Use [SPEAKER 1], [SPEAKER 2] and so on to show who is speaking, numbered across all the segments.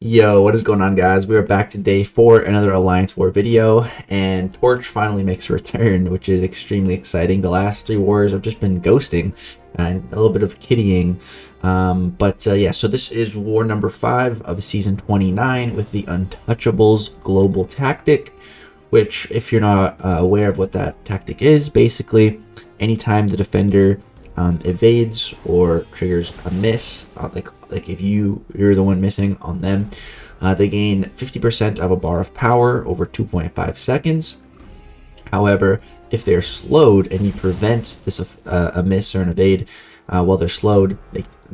[SPEAKER 1] Yo, what is going on, guys? We are back today for another Alliance War video, and Torch finally makes a return, which is extremely exciting. The last three wars have just been ghosting and a little bit of kittying. Yeah, so this is war number 5 of season 29 with the Untouchables global tactic, which, if you're not aware of what that tactic is, basically anytime the defender evades or triggers a miss, like if you're the one missing on them, they gain 50% of a bar of power over 2.5 seconds. However, if they're slowed and you prevent this a miss or an evade while they're slowed,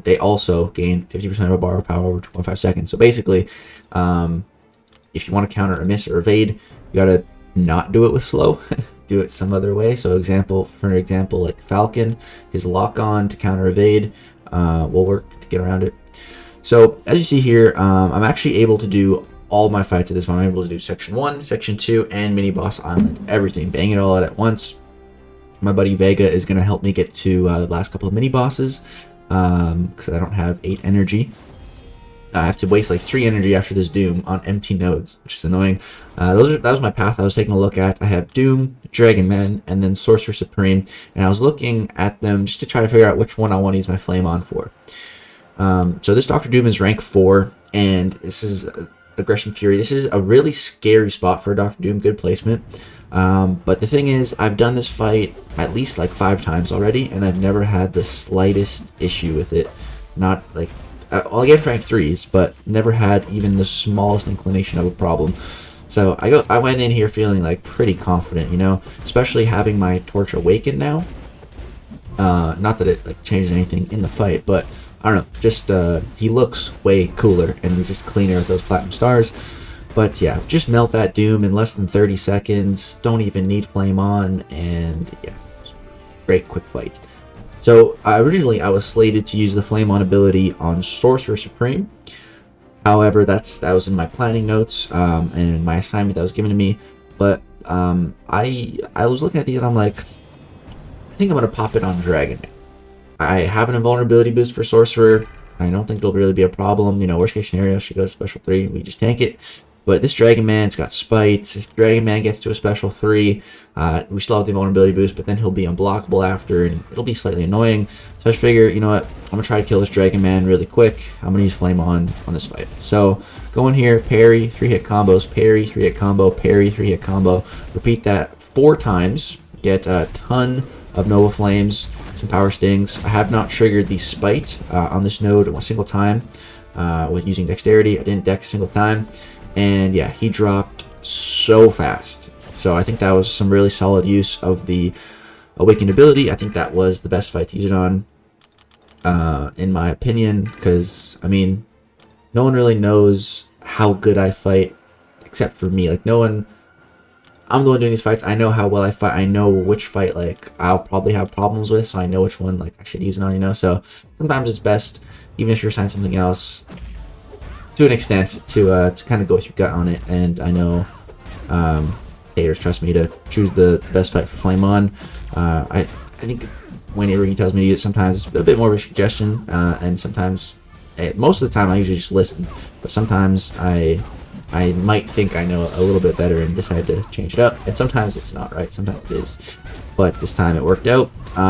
[SPEAKER 1] they also gain 50% of a bar of power over 2.5 seconds. So basically, if you want to counter a miss or evade, you gotta not do it with slow. Do it some other way. So for example, like Falcon, his lock on to counter evade will work to get around it. So as you see here, I'm actually able to do all my fights at this point. I'm able to do section 1, section 2, and mini boss island, everything, bang it all out at once. My buddy Vega is going to help me get to the last couple of mini bosses because I don't have 8 energy. I have to waste like 3 energy after this Doom on empty nodes, which is annoying. That was my path I was taking a look at. I have Doom, Dragon Man, and then Sorcerer Supreme, and I was looking at them just to try to figure out which one I want to use my flame on for. So this Dr. Doom is rank 4, and this is Aggression Fury. This is a really scary spot for Dr. Doom, good placement. But the thing is, I've done this fight at least like 5 times already, and I've never had the slightest issue with it. Not like... I'll get rank 3s, but never had even the smallest inclination of a problem. So I went in here feeling like pretty confident, you know, especially having my Torch awakened now. Not that it like changes anything in the fight, but I don't know, just he looks way cooler and he's just cleaner with those platinum stars. But yeah, just melt that Doom in less than 30 seconds. Don't even need flame on, and yeah, great quick fight. So originally I was slated to use the Flame On ability on Sorcerer Supreme. However, that was in my planning notes and my assignment that was given to me. But I was looking at these and I'm like, I think I'm going to pop it on Dragon. I have an invulnerability boost for Sorcerer. I don't think it'll really be a problem. You know, worst case scenario, she goes special 3, we just tank it. But this Dragon Man's got Spite. If Dragon Man gets to a special 3, we still have the vulnerability boost, but then he'll be unblockable after, and it'll be slightly annoying. So I figure, you know what, I'm going to try to kill this Dragon Man really quick. I'm going to use Flame on this fight. So go in here, parry, 3-hit combos, parry, 3-hit combo, parry, 3-hit combo. Repeat that 4 times. Get a ton of Nova Flames, some Power Stings. I have not triggered the Spite on this node a single time with using Dexterity. I didn't Dex a single time. And yeah, he dropped so fast. So I think that was some really solid use of the Awakened ability. I think that was the best fight to use it on, in my opinion, because, I mean, no one really knows how good I fight except for me. Like, no one... I'm the one doing these fights. I know how well I fight. I know which fight, like, I'll probably have problems with, so I know which one, like, I should use it on, you know? So sometimes it's best, even if you're assigned something else, to an extent, to kind of go with your gut on it. And I know haters trust me to choose the best fight for Flame On. I think whenever he tells me to use it, sometimes it's a bit more of a suggestion, and sometimes, most of the time I usually just listen, but sometimes I might think I know a little bit better and decide to change it up, and sometimes it's not, right? Sometimes it is, but this time it worked out.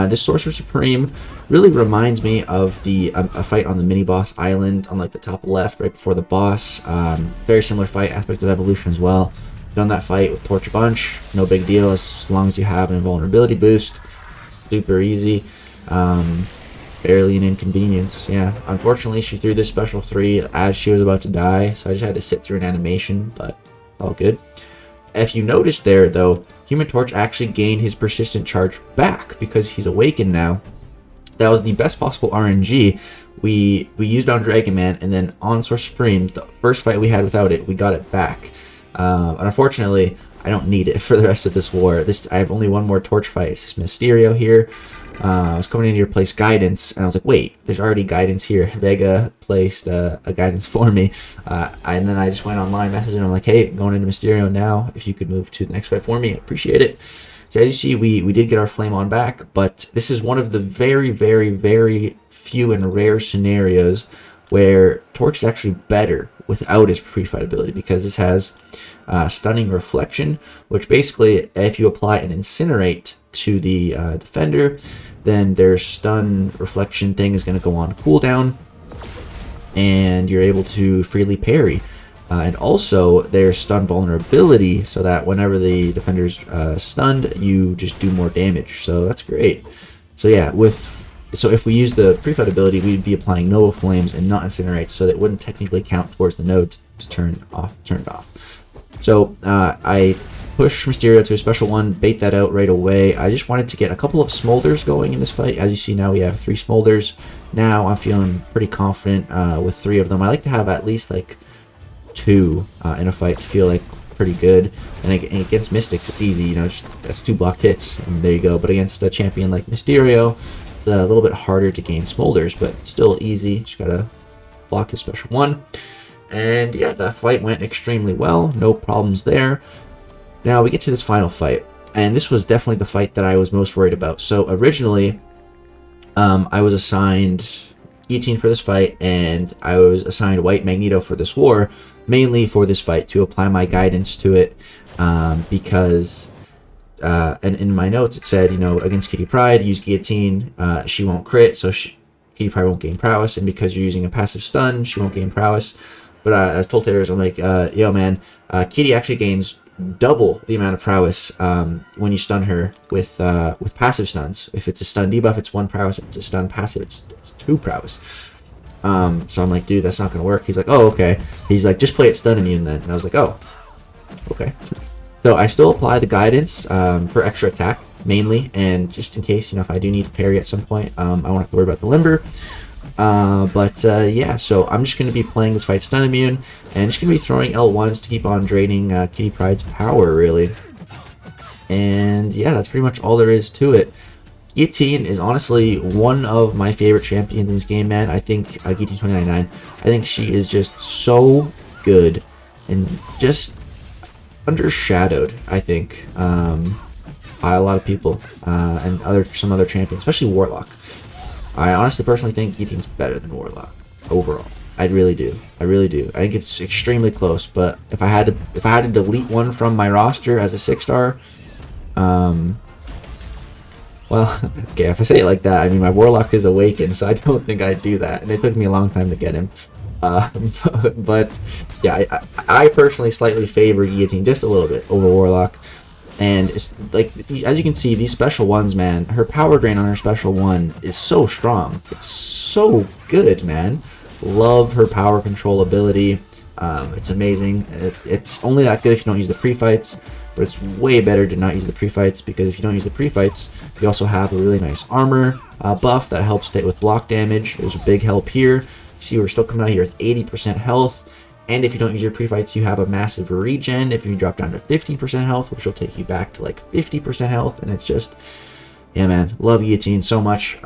[SPEAKER 1] This Sorcerer Supreme really reminds me of the a fight on the mini boss island on like the top left, right before the boss. Very similar fight, aspect of evolution as well. Done that fight with Torch a bunch, no big deal as long as you have an invulnerability boost. Super easy. Barely an inconvenience. Yeah, unfortunately she threw this special 3 as she was about to die, so I just had to sit through an animation, but all good. If you notice there though, Human Torch actually gained his persistent charge back because he's awakened now. That was the best possible RNG we used on Dragon Man, and then on Sorcerer Supreme, the first fight we had without it, we got it back. And unfortunately, I don't need it for the rest of this war. I have only one more Torch fight. It's Mysterio here. I was coming in here to place guidance, and I was like, wait, there's already guidance here. Vega placed a guidance for me. And then I just went online messaging him. I'm like, hey, going into Mysterio now. If you could move to the next fight for me, I appreciate it. So as you see, we did get our Flame On back, but this is one of the very, very, very few and rare scenarios where Torch is actually better without his pre-fight ability, because this has Stunning Reflection, which basically, if you apply an Incinerate to the defender, then their stun reflection thing is going to go on cooldown, and you're able to freely parry. And also their stun vulnerability, so that whenever the defender's stunned, you just do more damage. So that's great. So yeah, so if we use the pre-fight ability, we'd be applying Nova Flames and not Incinerate, so that it wouldn't technically count towards the node to turn it off. So I push Mysterio to a special one, bait that out right away. I just wanted to get a couple of Smolders going in this fight. As you see now, we have 3 Smolders. Now I'm feeling pretty confident with 3 of them. I like to have at least like 2 in a fight to feel like pretty good. And against Mystics, it's easy, you know, that's 2 blocked hits, and there you go. But against a champion like Mysterio, it's a little bit harder to gain Smolders, but still easy. Just gotta block his special one. And yeah, that fight went extremely well, no problems there. Now we get to this final fight, and this was definitely the fight that I was most worried about. So originally, I was assigned Guillotine for this fight, and I was assigned White Magneto for this war, mainly for this fight, to apply my guidance to it, because and in my notes it said, you know, against Kitty Pryde, use Guillotine, she won't crit, so Kitty Pryde won't gain prowess, and because you're using a passive stun, she won't gain prowess. But I was told Taters, I'm like, yo man, Kitty actually gains double the amount of prowess when you stun her with passive stuns. If it's a stun debuff, it's 1 prowess. If it's a stun passive, it's 2 prowess. So I'm like, dude, that's not gonna work. He's like, oh, okay. He's like, just play it stun immune then. And I was like, oh, okay. So I still apply the guidance for extra attack mainly, and just in case, you know, if I do need to parry at some point, I won't have to worry about the limber. Yeah, so I'm just going to be playing this fight stun immune, and just going to be throwing L1s to keep on draining Kitty Pryde's power, really. And yeah, that's pretty much all there is to it. Guillotine is honestly one of my favorite champions in this game, man. I think Guillotine 2099, I think she is just so good and just undershadowed, I think, by a lot of people and some other champions, especially Warlock. I honestly personally think Guillotine's better than Warlock overall. I really do. I really do. I think it's extremely close. But if I had to delete one from my roster as a 6-star, well, okay, if I say it like that, I mean my Warlock is Awakened, so I don't think I'd do that. And it took me a long time to get him. But yeah, I personally slightly favor Guillotine just a little bit over Warlock. And it's like, as you can see, these special ones, man, her power drain on her special one is so strong. It's so good, man. Love her power control ability. It's amazing. It's only that good if you don't use the pre-fights, but it's way better to not use the pre-fights, because if you don't use the pre-fights, you also have a really nice armor buff that helps with block damage. There's a big help here. See, we're still coming out here with 80% health. And if you don't use your pre-fights, you have a massive regen if you drop down to 15% health, which will take you back to like 50% health. And it's just, yeah, man, love Guillotine so much.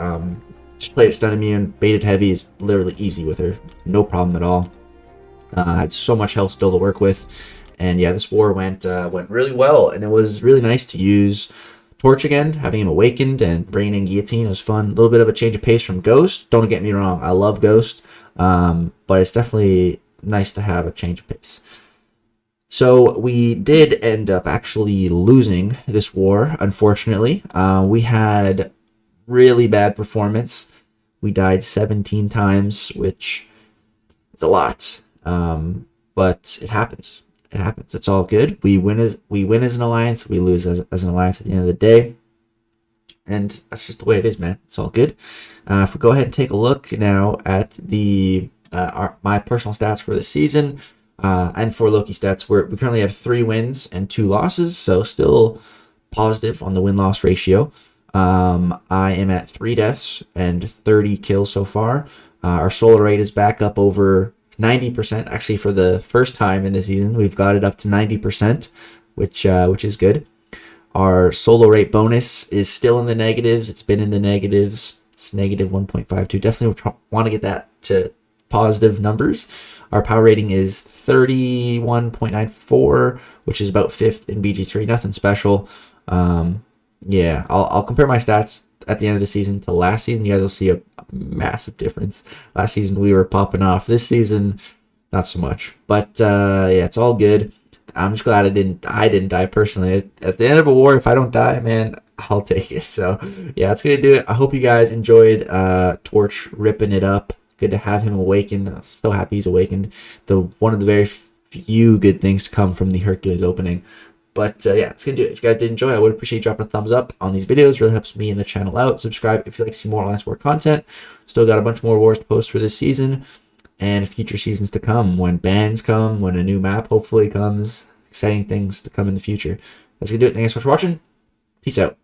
[SPEAKER 1] Just played it stun immune, baited heavy is literally easy with her, no problem at all. Had so much health still to work with, and yeah, this war went really well, and it was really nice to use Torch again, having him awakened and bringing in Guillotine. It was fun. A little bit of a change of pace from Ghost. Don't get me wrong, I love Ghost, but it's definitely nice to have a change of pace. So we did end up actually losing this war, unfortunately. We had really bad performance. We died 17 times, which is a lot, but it happens. It happens. It's all good. We win as an alliance. We lose as an alliance at the end of the day, and that's just the way it is, man. It's all good. If we go ahead and take a look now at the my personal stats for the season, and for Loki stats, we currently have 3 wins and 2 losses, so still positive on the win-loss ratio. I am at 3 deaths and 30 kills so far. Our solar rate is back up over 90%. Actually, for the first time in the season, we've got it up to 90%, which is good. Our solo rate bonus is still in the negatives. It's been in the negatives. It's negative 1.52. Definitely want to get that to positive numbers. Our power rating is 31.94, which is about 5th in BG3. Nothing special. Yeah, I'll compare my stats at the end of the season to last season. You guys will see a massive difference. Last season we were popping off. This season, not so much. But yeah, it's all good. I'm just glad I didn't die personally. At the end of a war, if I don't die, man, I'll take it. So yeah, that's gonna do it. I hope you guys enjoyed Torch ripping it up. Good to have him awakened. I'm so happy he's awakened. One of the very few good things to come from the Hercules opening. But yeah, that's gonna do it. If you guys did enjoy, I would appreciate you dropping a thumbs up on these videos. Really helps me and the channel out. Subscribe if you like to see more Alliance War content. Still got a bunch more wars to post for this season and future seasons to come. When bans come, when a new map hopefully comes, exciting things to come in the future. That's gonna do it. Thanks so much for watching. Peace out.